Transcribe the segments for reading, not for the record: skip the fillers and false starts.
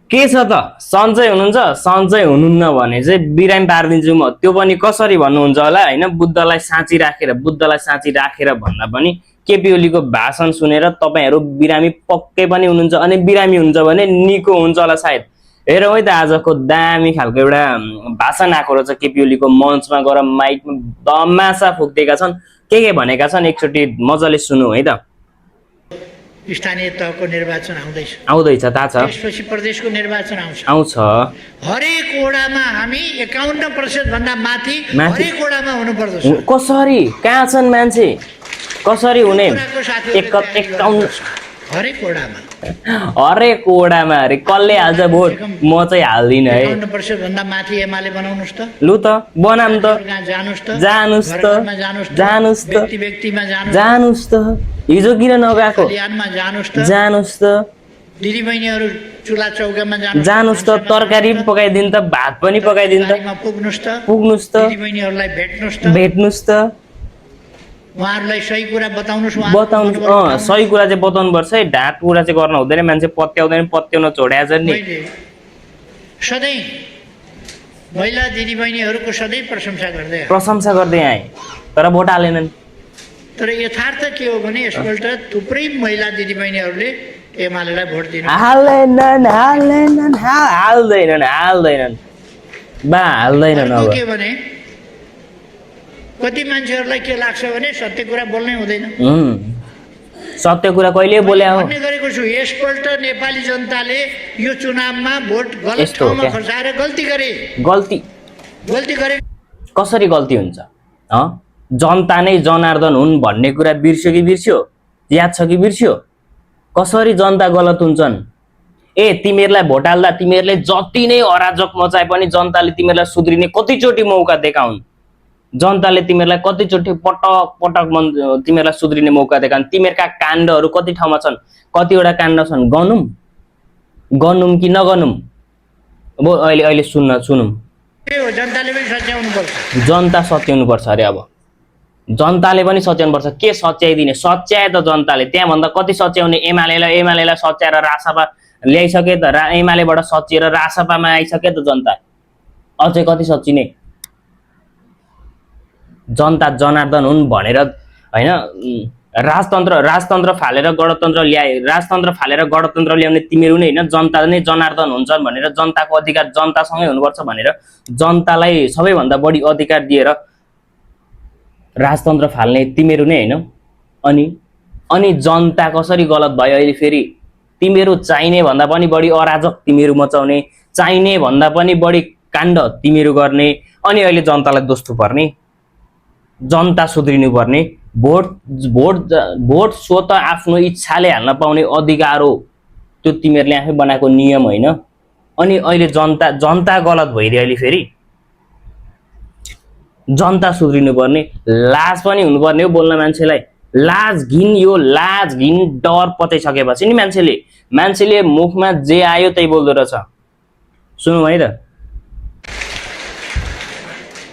के छ त सन्चै हुनुहुन्छ सन्चै हुनुहुन्न भने चाहिँ बिरामी पारिदिन्छु म। त्यो पनि कसरी भन्नुहुन्छ होला हैन, बुद्धलाई साँची राखेर भन्दा पनि केपी ओलीको भाषण सुनेर तपाईहरु बिरामी पक्कै पनि हुनुहुन्छ अनि बिरामी हुन्छ भने निको हुन्छ होला सायद। हेरौँ है त आजको दामी खालको एउटा भाषण आएको रहेछ केपी ओलीको, मञ्चमा गएर माइकमा दमासा फुक्दिएका छन्, के भनेका छन् एकचोटि मजाले सुनौ है त। स्थानीय तहको निर्वाचन आउँदैछ थाहा छ, त्यसपछि प्रदेशको निर्वाचन आउँछ। हरेक वडामा हामी 51% भन्दा माथि हरेक वडामा हुनु पर्दछ। कसरी कहाँ छन् मान्छे, कसरी हुने? 51 हरेक वडामा अरे कसले हाल्छ भोट? म चाहिँ हाल्दिनँ है। 51% भन्दा माथि एमाले बनाउनुस् त। लु त बनाम त, जानुस् त जानुस् त। हिजो किन नगएको? जानुस् त। दिदी बहिनीहरु चुला चौकामा जानुस् त। तरकारी पनि पकाइदिनु त, भात पनि पकाइदिनु त। पुग्नुस् त। दिदी बहिनीहरुलाई भेट्नुस् त। उहाँहरुलाई सही कुरा बताउनुस्। सही कुरा चाहिँ बताउनु पर्छ है, ढाँट कुरा चाहिँ गर्न हुँदैन। मान्छे पत्याउँदैन, पत्याउन छोड्या छ नि। सधैँ महिला दिदी बहिनीहरुको सधैँ प्रशंसा गर्दै आए, तर भोट हालेनन्। तर यथार्थ के हो भने यसपल्ट थुप्रै महिला दिदी बहिनीहरुले एमालेलाई भोट दिनु हाल्दैनन् बा हाल्दैनन्। अब के भने कति मान्छेहरुलाई के लाग्छ भने सत्य कुरा बोल्नै हुँदैन। सत्य कुरा कहिले बोल्या हो भन्ने गरेको छु। यसपल्ट नेपाली जनताले यो चुनावमा भोट गलत ठाउँमा खसाएर गल्ती गरे। कसरी गल्ती हुन्छ? जनता नै जनार्दन हुन् भन्ने कुरा बिर्स्यो? याद छ कि बिर्स्यो? कसरी जनता गलत हुन्छन्? तिमीहरूलाई भोट हाल्दा तिमीहरूले जति नै अराजक मचाए पनि जनताले तिमीहरूलाई सुध्रिने कतिचोटि मौका दिएका हुन्। जनताले तिमीहरूलाई कतिचोटि पटक तिमीहरूलाई सुध्रिने मौका दिएका हुन्। तिमीहरूका काण्डहरू कति ठाउँमा छन्? कतिवटा काण्ड छन्? गनुम कि नगनुम? अब अहिले सुनौँ। जनताले पनि सच्याउनु पर्छ। जनता सच्याउनु पर्छ अरे। अब जनताले पनि सच्याउनु पर्छ। के सच्याइदिने? सच्याए त जनताले। त्यहाँभन्दा कति सच्याउने? एमालेलाई सच्याएर रासपा ल्याइसके त, एमालेबाट सचिएर रासपामा आइसके त जनता। अझै कति सचिने? जनता जनार्दन हुन् भनेर हैन, राजतन्त्र फालेर गणतन्त्र ल्याउने तिमीहरू नै हैन, जनता नै जनार्दन हुन्छन् भनेर जनताको अधिकार जनतासँगै हुनुपर्छ भनेर जनतालाई सबैभन्दा बढी अधिकार दिएर राजतन्त्र फाल्ने तिमीहरू नै हैन। अनि जनता कसरी गलत भयो अहिले फेरि? तिमीहरू चाहिने भन्दा पनि बढी अराजक तिमीहरू मचाउने, चाहिने भन्दा पनि बढी काण्ड तिमीहरू गर्ने, अनि अहिले जनतालाई दोष थुपर्ने, जनता सुध्रिनु पर्ने। भोट स्वत आफ्नो इच्छाले हाल्न पाउने अधिकार हो, त्यो तिमीहरूले आफै बनाएको नियम होइन। अनि अहिले जनता गलत भइदियो अहिले फेरि। जनता सुध्रिनु पर्ने, लाज पनि हुनुपर्ने हो बोल्न मान्छेलाई। लाज घिन डर पचाइसकेपछि नि मान्छेले मुखमा जे आयो त्यही बोल्दो रहेछ। सुनौ है त।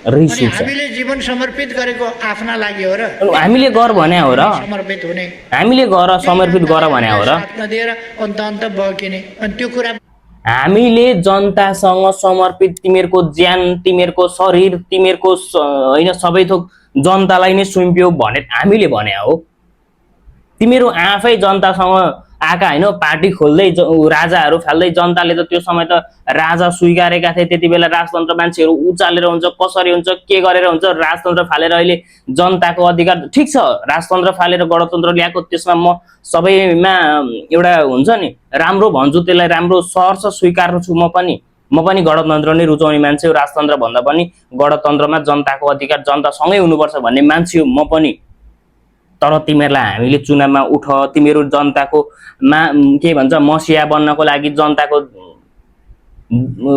हामीले जीवन समर्पित गरेको आफ्ना लागि हो र? हामीले गर भने हो र? समर्पित हुने हामीले समर्पित गर भने हो र? नदिएर अन्त बगिने अनि त्यो कुरा हामीले जनतासँग समर्पित, तिमीहरूको ज्यान, तिमीहरूको शरीर, तिमीहरूको हैन सबै थोक जनतालाई नै सुम्प्यो भने हामीले भने हो। तिमीहरू आफै जनतासँग आका हैन, पार्टी खोल्दै राजाहरू फाल्दै। जनताले त त्यो समय त राजा स्वीकारेका थिए। त्यति बेला राजतन्त्र मान्छेहरू उचालेर हुन्छ, कसरी हुन्छ, के गरेर हुन्छ, राजतन्त्र फालेर अहिले जनताको अधिकार। ठिक छ, राजतन्त्र फालेर गणतन्त्र ल्याएको, त्यसमा म सबैमा एउटा हुन्छ नि राम्रो भन्छु, त्यसलाई राम्रो सहर्ष स्वीकार्नु छु। म पनि गणतन्त्र नै रुचाउने मान्छे हो। राजतन्त्र भन्दा पनि गणतन्त्रमा जनताको अधिकार जनतासँगै हुनुपर्छ भन्ने मान्छे हो म पनि। तर तिमीहरूलाई हामीले चुनावमा उठ, तिमीहरू जनताको के भन्छ मसिया बन्नको लागि, जनताको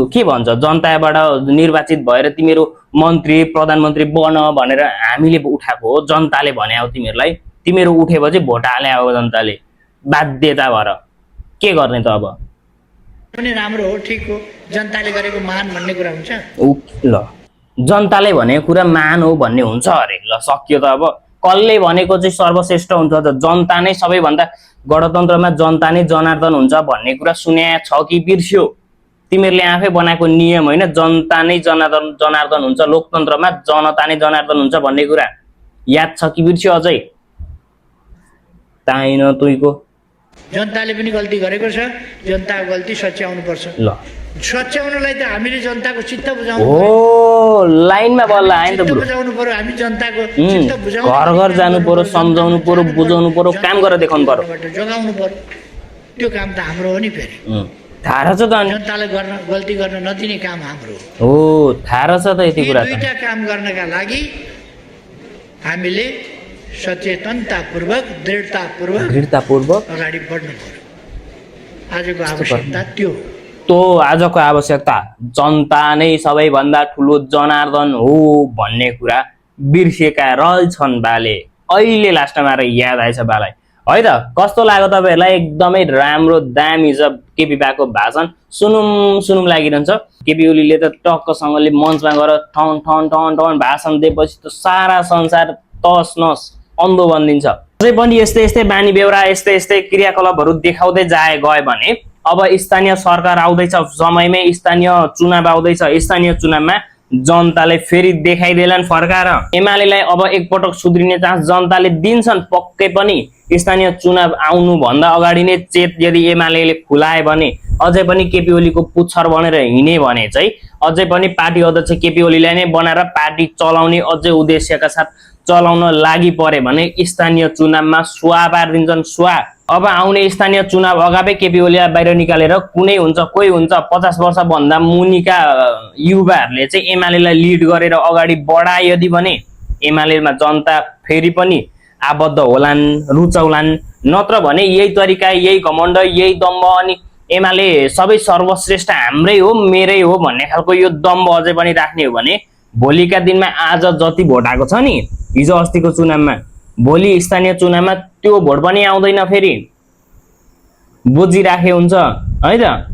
के भन्छ जनताबाट निर्वाचित भएर तिमीहरू मन्त्री प्रधानमन्त्री बन भनेर हामीले उठाएको हो। जनताले भने हो तिमीहरूलाई। तिमीहरू उठेपछि भोट हाले हो जनताले बाध्यता भएर। के गर्ने त अब? पनि राम्रो हो, ठिक हो। जनताले गरेको महान भन्ने कुरा हुन्छ। ल जनताले भनेको कुरा महान हो भन्ने हुन्छ अरे। ल सकियो त। अब कसले भनेको चाहिँ सर्वश्रेष्ठ हुन्छ त? जनता नै सबैभन्दा, गणतन्त्रमा जनता नै जनार्दन हुन्छ भन्ने कुरा सुन्या छ कि बिर्स्यो? तिमीहरूले आफै बनाएको नियम होइन, जनता नै जनार्दन हुन्छ, लोकतन्त्रमा जनता नै जनार्दन हुन्छ भन्ने कुरा याद छ कि बिर्स्यो अझै? ताइन तुइको। जनताले पनि गल्ती गरेको छ, जनताको गल्ती सच्याउनु पर्छ। ल सच्याउनलाई त हामीले जनताको चित्त बुझाउनु ओ लाइनमा बल्ल आयो नि त चित्त बुढो। बुझाउनु पर्यो, हामी जनताको चित्त बुझाउनु घर घर जानु पर्यो, सम्झाउनु पर्यो, बुझाउनु पर्यो, काम गरेर देखाउनु पर्यो। जोगाउनु पर्यो, त्यो काम त हाम्रो हो नि। फेरि थाहा रहेछ त अनि? जनतालाई गल्ती गर्न नदिने काम हाम्रो हो, हो। थाहा रहेछ त यति यी कुरा त। दुईटा काम गर्नका लागि हामीले सचेतनतापूर्वक, दृढतापूर्वक अगाडि बढ्नु पर्यो। आजको आवश्यकता त्यो हो। त्यो आजको आवश्यकता जनता नै सबैभन्दा ठुलो जनार्दन हो भन्ने कुरा बिर्सेका रहेछन् बाले। अहिले लास्टमा आएर याद आएछ बालाई है त। कस्तो लाग्यो तपाईँहरूलाई? एकदमै राम्रो दामी छ केपी बाको भाषण। सुनुम लागिरहन्छ। केपी ओलीले त टक्कसँगले मञ्चमा गएर ठन ठन ठन ठन भाषण दिएपछि त सारा संसार तस नस अन्धो बनिदिन्छ। अझै पनि यस्तै बानी बेहोरा, यस्तै क्रियाकलापहरू देखाउँदै गए भने अब स्थानीय सरकार आउँदैछ, समयमै स्थानीय चुनाव आउँदैछ। स्थानीय चुनावमा जनताले फेरि देखाइदेलान् फर्काएर। एमालेलाई अब एकपटक सुध्रिने चान्स जनताले दिन्छन् पक्कै पनि। स्थानीय चुनाव आउनुभन्दा अगाडि नै चेत यदि एमालेले खुलाए भने, अझै पनि केपी ओलीको पुच्छर बनेर हिँडे भने चाहिँ अझै पनि पार्टी अध्यक्ष केपी ओलीलाई नै बनाएर पार्टी चलाउने अझै उद्देश्यका साथ चलाउन लागि परे भने स्थानीय चुनावमा सुवा पारिदिन्छन्, सुवा। अब आउने स्थानीय चुनाव अगावै केपी ओलीलाई बाहिर निकालेर कुनै हुन्छ कोही हुन्छ 50 वर्षभन्दा मुनिका युवाहरूले चाहिँ एमालेलाई लिड गरेर अगाडि बढाए यदि भने एमालेमा जनता फेरि पनि आबद्ध होलान्, रुचाउलान्। नत्र भने यही तरिका, यही घमण्ड, यही दम्ब, अनि एमाले सबै सर्वश्रेष्ठ हाम्रै हो, मेरै हो भन्ने खालको यो दम्ब अझै पनि राख्ने हो भने भोलिका दिनमा आज जति भोट आएको छ नि हिजो अस्तिको चुनावमा, भोलि स्थानीय चुनावमा त्यो भोट पनि आउँदैन फेरि। बुझिराखे हुन्छ है त।